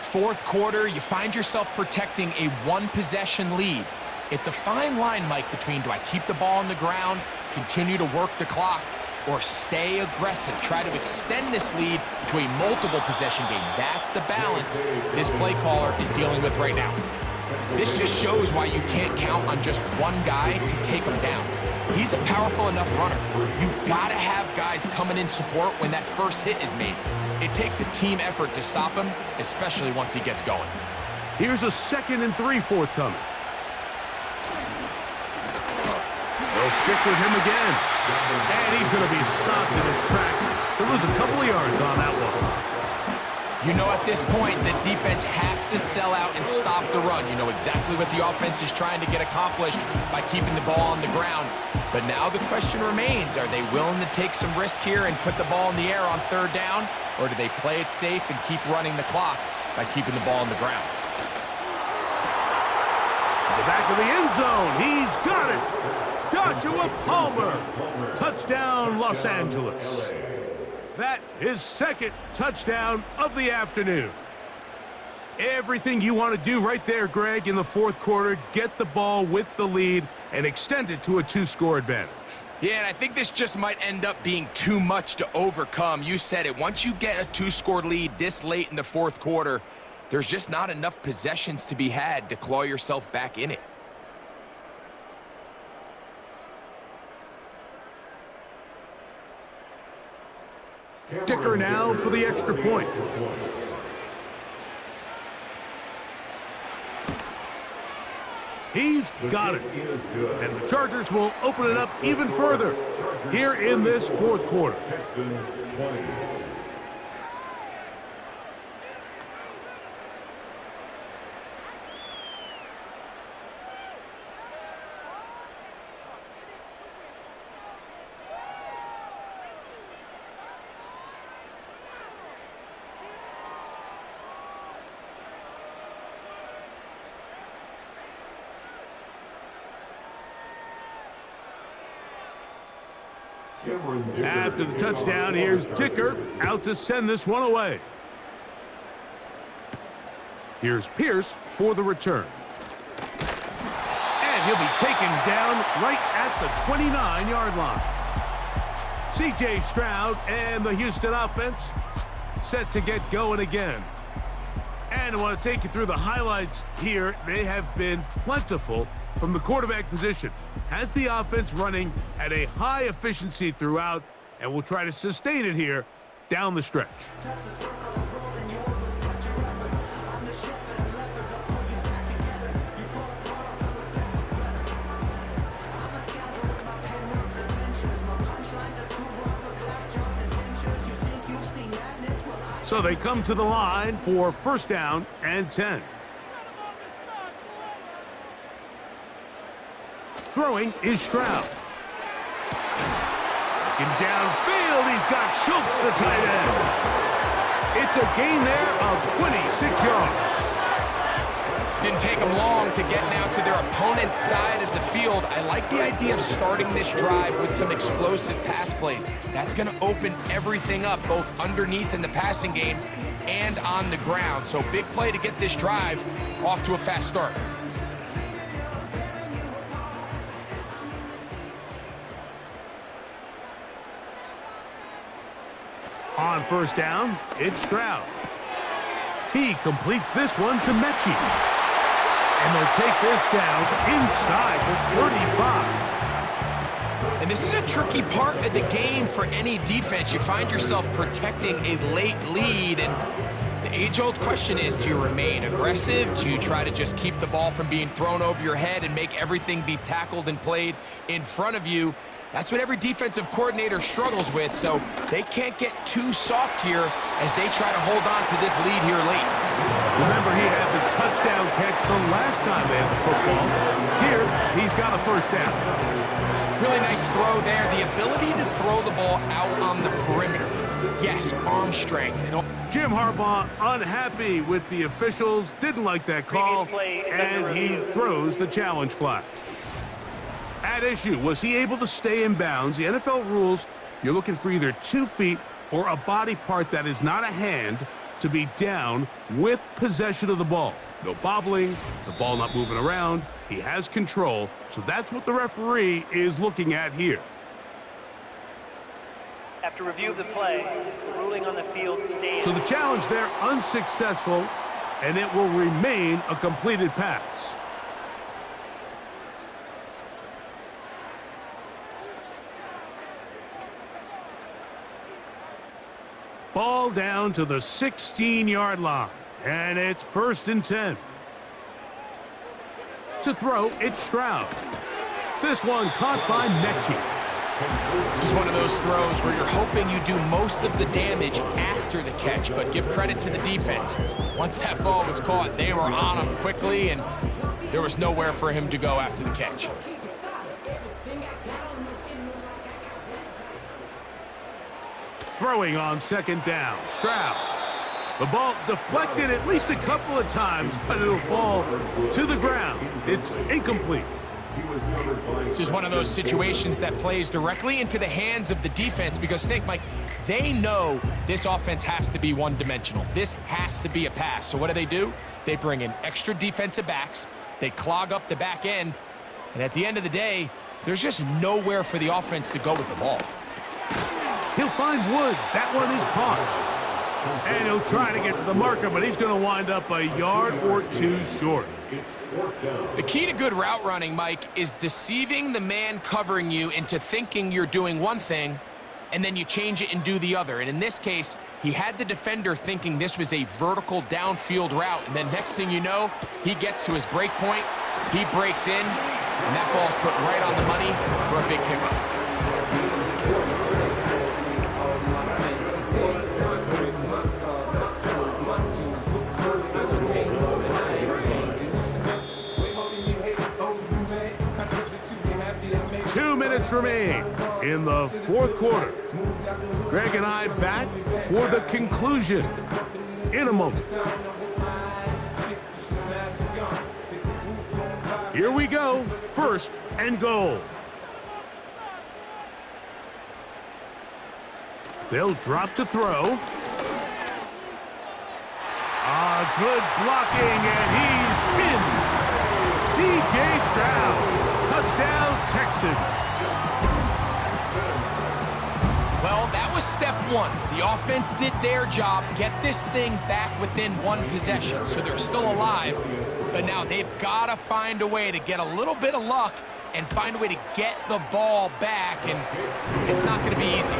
Fourth quarter, you find yourself protecting a one-possession lead. It's a fine line, Mike, between do I keep the ball on the ground, continue to work the clock, or stay aggressive, try to extend this lead to a multiple possession game. That's the balance this play caller is dealing with right now. This just shows why you can't count on just one guy to take him down. He's a powerful enough runner. You gotta have guys coming in support when that first hit is made. It takes a team effort to stop him, especially once he gets going. Here's a 2nd and 3 forthcoming. They'll stick with him again. And he's going to be stopped in his tracks. He'll lose a couple of yards on that one. You know, at this point, the defense has to sell out and stop the run. You know exactly what the offense is trying to get accomplished by keeping the ball on the ground. But now the question remains, are they willing to take some risk here and put the ball in the air on 3rd down? Or do they play it safe and keep running the clock by keeping the ball on the ground? To the back of the end zone. He's got it. Joshua Palmer. Touchdown, Los Angeles. That is 2nd touchdown of the afternoon. Everything you want to do right there, Greg, in the fourth quarter, get the ball with the lead and extend it to a 2-score advantage. Yeah, and I think this just might end up being too much to overcome. You said it. Once you get a 2-score lead this late in the fourth quarter, there's just not enough possessions to be had to claw yourself back in it. Kicker now for the extra point. He's got it. And the Chargers will open it up even further here in this fourth quarter. Texans 20. After the touchdown, here's Dicker out to send this one away. Here's Pierce for the return. And he'll be taken down right at the 29-yard line. C.J. Stroud and the Houston offense set to get going again. And I want to take you through the highlights here. They have been plentiful from the quarterback position. Has the offense running at a high efficiency throughout, and will try to sustain it here down the stretch. So they come to the line for first down and 10. Throwing is Stroud. Looking downfield, he's got Schultz, the tight end. It's a gain there of 26 yards. Didn't take them long to get now to their opponent's side of the field. I like the idea of starting this drive with some explosive pass plays. That's going to open everything up, both underneath in the passing game and on the ground. So big play to get this drive off to a fast start. On first down, it's Stroud. He completes this one to Mechie. And they'll take this down inside the 35. And this is a tricky part of the game for any defense. You find yourself protecting a late lead, and the age-old question is, do you remain aggressive? Do you try to just keep the ball from being thrown over your head and make everything be tackled and played in front of you? That's what every defensive coordinator struggles with, so they can't get too soft here as they try to hold on to this lead here late. Remember, he had the touchdown catch the last time they had the football. Here, he's got a first down. Really nice throw there. The ability to throw the ball out on the perimeter. Yes, arm strength. Jim Harbaugh unhappy with the officials, didn't like that call, and he throws the challenge flag. At issue, was he able to stay in bounds? The NFL rules, you're looking for either 2 feet or a body part that is not a hand to be down with possession of the ball. No bobbling, the ball not moving around. He has control, so that's what the referee is looking at here. After review of the play, the ruling on the field stands. So the challenge there unsuccessful, and it will remain a completed pass. Ball down to the 16-yard line, and it's 1st and 10. To throw, it's Stroud. This one caught by Mechie. This is one of those throws where you're hoping you do most of the damage after the catch, but give credit to the defense. Once that ball was caught, they were on him quickly, and there was nowhere for him to go after the catch. Throwing on 2nd down, Stroud. The ball deflected at least a couple of times, but it'll fall to the ground. It's incomplete. This is one of those situations that plays directly into the hands of the defense because think, Mike, they know this offense has to be one-dimensional. This has to be a pass. So what do? They bring in extra defensive backs. They clog up the back end. And at the end of the day, there's just nowhere for the offense to go with the ball. He'll find Woods. That one is caught. And he'll try to get to the marker, but he's going to wind up a yard or 2 short. The key to good route running, Mike, is deceiving the man covering you into thinking you're doing one thing, and then you change it and do the other. And in this case, he had the defender thinking this was a vertical downfield route, and then next thing you know, he gets to his break point, he breaks in, and that ball's put right on the money for a big pickup. 2 minutes remain in the 4th quarter. Greg and I back for the conclusion in a moment. Here we go, 1st and goal. They'll drop to throw. Good blocking, and he's in. C.J. Stroud. Touchdown, Texans. Well, that was step one. The offense did their job, get this thing back within one possession, so they're still alive. But now they've got to find a way to get a little bit of luck and find a way to get the ball back, and it's not going to be easy.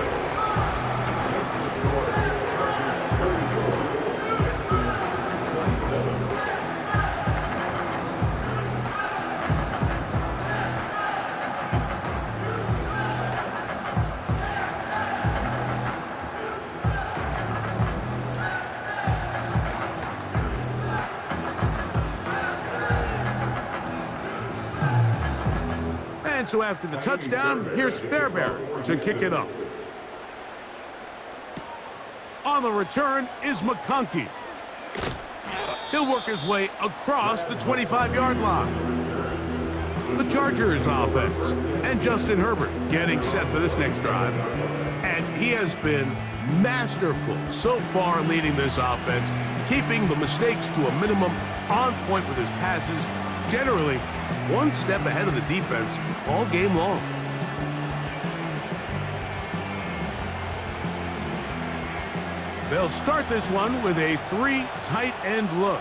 And so after the touchdown, here's Fairbairn to kick it up. On the return is McConkey. He'll work his way across the 25-yard line. The Chargers offense and Justin Herbert getting set for this next drive. And he has been masterful so far leading this offense, keeping the mistakes to a minimum, on point with his passes, generally one step ahead of the defense all game long. They'll start this one with a 3 tight end look.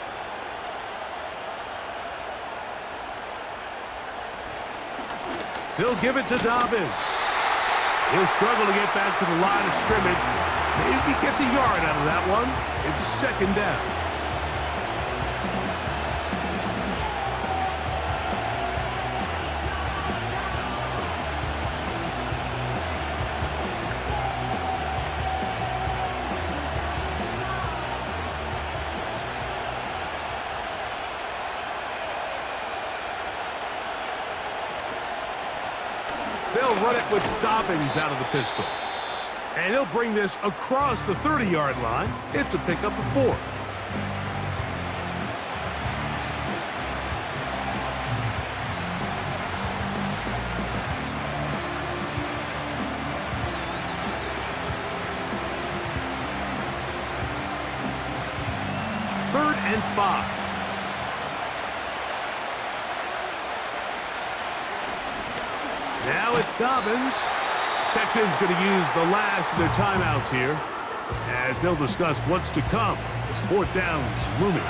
He'll give it to Dobbins. He'll struggle to get back to the line of scrimmage. Maybe gets a yard out of that one. It's second down. They'll run it with Dobbins out of the pistol. And he'll bring this across the 30-yard line. It's a pickup of 4. Third and 5. Now it's Dobbins. Texans going to use the last of their timeouts here as they'll discuss what's to come as fourth down's looming.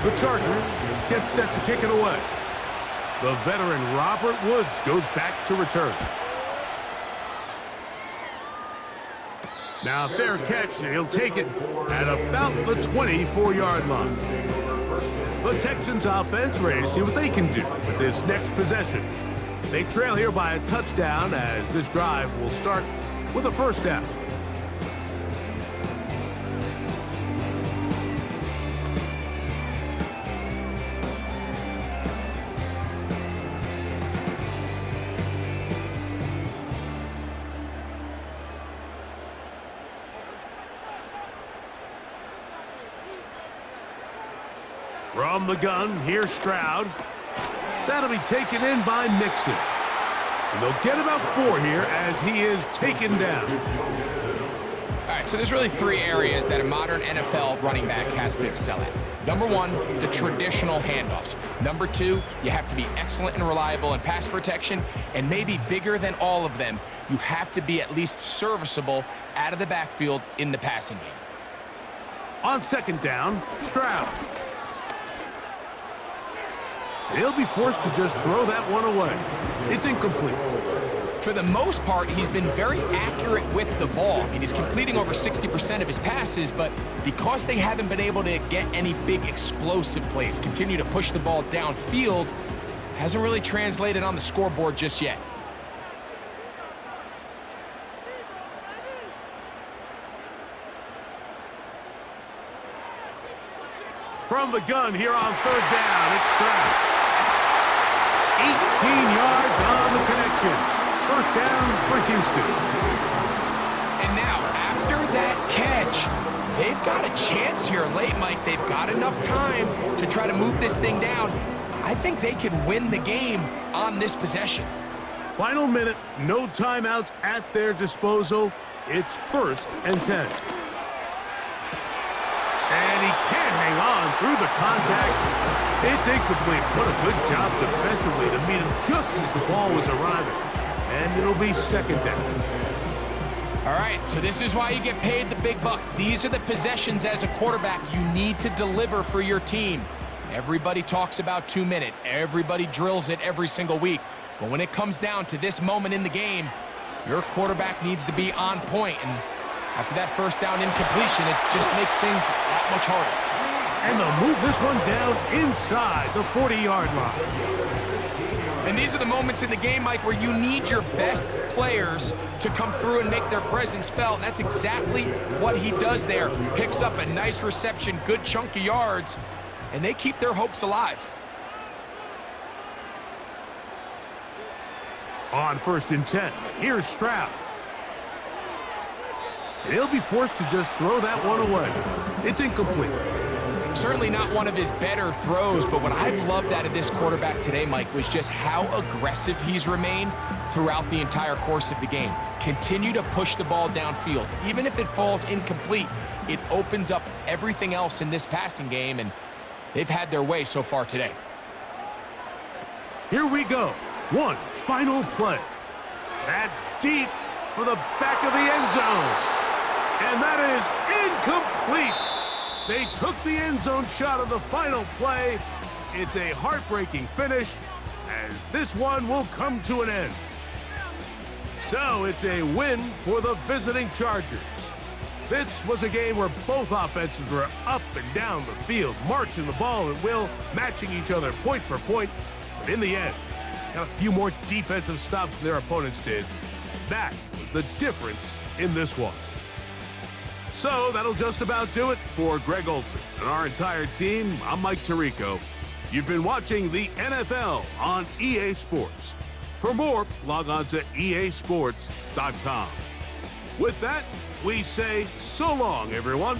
The Chargers get set to kick it away. The veteran Robert Woods goes back to return. Now, fair catch, and he'll take it at about the 24-yard line. The Texans offense ready to see what they can do with this next possession. They trail here by a touchdown as this drive will start with a first down. From the gun, here's Stroud. That'll be taken in by Mixon. And they'll get about 4 here as he is taken down. All right, so there's really 3 areas that a modern NFL running back has to excel at. Number 1, the traditional handoffs. Number 2, you have to be excellent and reliable in pass protection. And maybe bigger than all of them, you have to be at least serviceable out of the backfield in the passing game. On second down, Stroud. He'll be forced to just throw that one away. It's incomplete. For the most part, he's been very accurate with the ball. I mean, he's completing over 60% of his passes, but because they haven't been able to get any big explosive plays, continue to push the ball downfield, hasn't really translated on the scoreboard just yet. From the gun here on third down, it's Stroud. 18 yards on the connection. First down for Houston. And now, after that catch, they've got a chance here late, Mike. They've got enough time to try to move this thing down. I think they can win the game on this possession. Final minute, no timeouts at their disposal. It's 1st and 10. And he can't hang on through the contact. It's incomplete. What a good job defensively to meet him just as the ball was arriving. And it'll be 2nd down. All right, so this is why you get paid the big bucks. These are the possessions as a quarterback you need to deliver for your team. Everybody talks about 2-minute. Everybody drills it every single week. But when it comes down to this moment in the game, your quarterback needs to be on point. And after that 1st down incompletion, it just makes things that much harder. And they'll move this one down inside the 40-yard line. And these are the moments in the game, Mike, where you need your best players to come through and make their presence felt. And that's exactly what he does there. Picks up a nice reception, good chunk of yards, and they keep their hopes alive. On 1st and 10, here's Stroud. And he'll be forced to just throw that one away. It's incomplete. Certainly not one of his better throws, but what I've loved out of this quarterback today, Mike, was just how aggressive he's remained throughout the entire course of the game. Continue to push the ball downfield. Even if it falls incomplete, it opens up everything else in this passing game, and they've had their way so far today. Here we go. One final play. That's deep for the back of the end zone. And that is incomplete. They took the end zone shot of the final play. It's a heartbreaking finish, as this one will come to an end. So it's a win for the visiting Chargers. This was a game where both offenses were up and down the field, marching the ball at will, matching each other point for point. But in the end, got a few more defensive stops than their opponents did. That was the difference in this one. So that'll just about do it for Greg Olson and our entire team. I'm Mike Tirico. You've been watching the NFL on EA Sports. For more, log on to easports.com. With that, we say so long, everyone.